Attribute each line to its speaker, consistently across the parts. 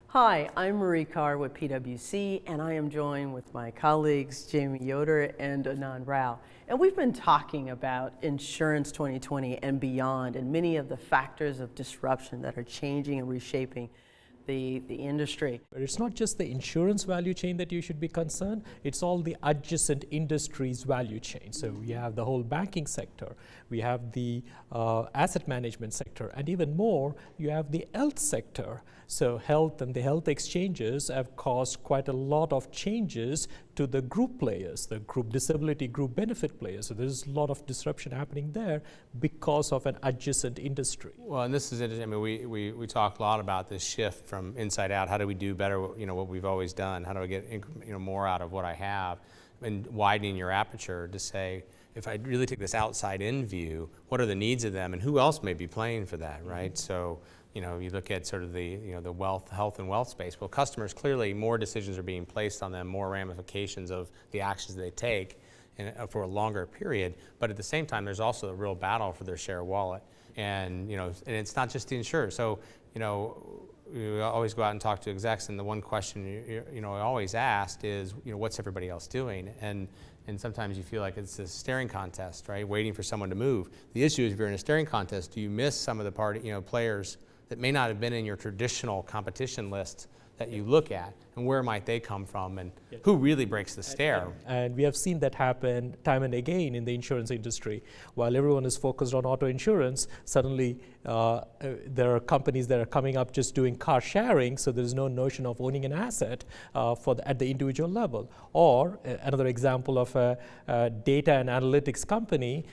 Speaker 1: Hi, I'm Marie Carr with PwC, and I am joined with my colleagues Jamie Yoder and Anand Rao. And we've been talking about Insurance 2020 and beyond, and many of the factors of disruption that are changing and reshaping the industry.
Speaker 2: But it's not just the insurance value chain that you should be concerned, it's all the adjacent industries value chain. So we have the whole banking sector, we have the asset management sector, and even more, you have the health sector. So health and the health exchanges have caused quite a lot of changes to the group players, the group disability, group benefit players. So there's a lot of disruption happening there because of an adjacent industry.
Speaker 3: Well, and this is interesting. I mean, we talk a lot about this shift from inside out. How do we do better, what we've always done? How do I get more out of what I have? And widening your aperture to say, if I really take this outside in view, what are the needs of them and who else may be playing for that, right? So, you look at sort of the wealth, health and wealth space. Well, customers, clearly more decisions are being placed on them, more ramifications of the actions they take for a longer period. But at the same time, there's also a real battle for their share of wallet. And, and it's not just the insurer. So, we always go out and talk to execs, and the one question I always asked is, what's everybody else doing? And sometimes you feel like it's a staring contest, right? Waiting for someone to move. The issue is, if you're in a staring contest, do you miss some of the players that may not have been in your traditional competition list that you look at, and where might they come from, and who really breaks the stare?
Speaker 2: And we have seen that happen time and again in the insurance industry. While everyone is focused on auto insurance, suddenly there are companies that are coming up just doing car sharing, so there's no notion of owning an asset at the individual level. Or another example of a data and analytics company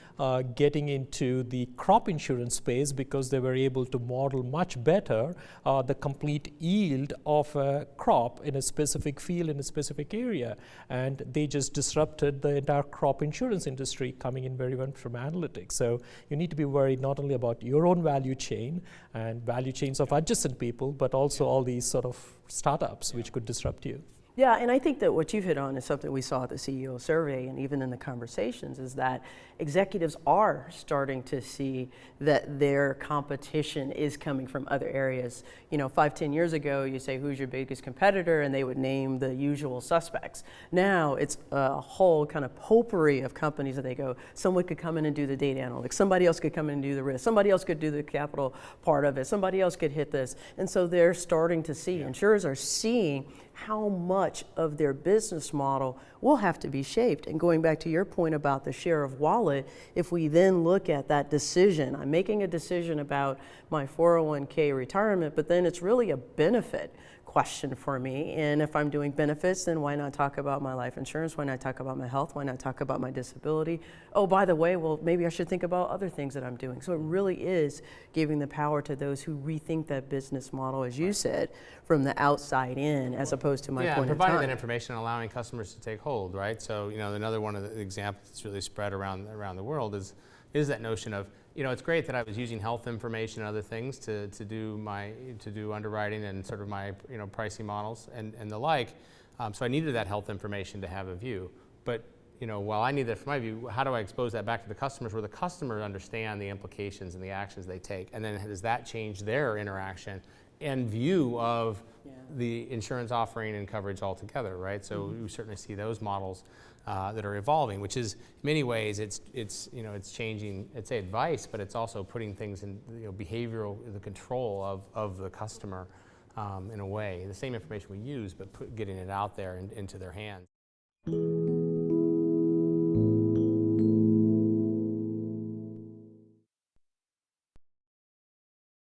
Speaker 2: getting into the crop insurance space because they were able to model much better the complete yield of a crop in a specific field in a specific area, and they just disrupted the entire crop insurance industry, coming in very well from analytics. So you need to be worried not only about your own value chain and value chains of adjacent people, but also all these sort of startups which could disrupt you.
Speaker 1: Yeah, and I think that what you've hit on is something we saw at the CEO survey, and even in the conversations, is that executives are starting to see that their competition is coming from other areas. 5-10 years ago, you say, who's your biggest competitor? And they would name the usual suspects. Now it's a whole kind of potpourri of companies that they go, someone could come in and do the data analytics, somebody else could come in and do the risk, somebody else could do the capital part of it, somebody else could hit this. And so they're starting to see, insurers are seeing how much of their business model will have to be shaped. And going back to your point about the share of wallet, if we then look at that decision, I'm making a decision about my 401k retirement, but then it's really a benefit question for me. And if I'm doing benefits, then why not talk about my life insurance? Why not talk about my health? Why not talk about my disability? Oh, by the way, well, maybe I should think about other things that I'm doing. So it really is giving the power to those who rethink that business model, as you said, from the outside in, as opposed to my point in time.
Speaker 3: Yeah, providing that information and allowing customers to take hold, right? So, another one of the examples that's really spread around the world is that notion of, it's great that I was using health information and other things to do underwriting and sort of my pricing models and the like. So I needed that health information to have a view. But while I need that from my view, how do I expose that back to the customers, where the customers understand the implications and the actions they take, and then does that change their interaction and view of the insurance offering and coverage altogether, right? So we certainly see those models that are evolving, which is in many ways it's changing, it's advice, but it's also putting things in behavioral, the control of the customer in a way. The same information we use, but getting it out there and into their hands.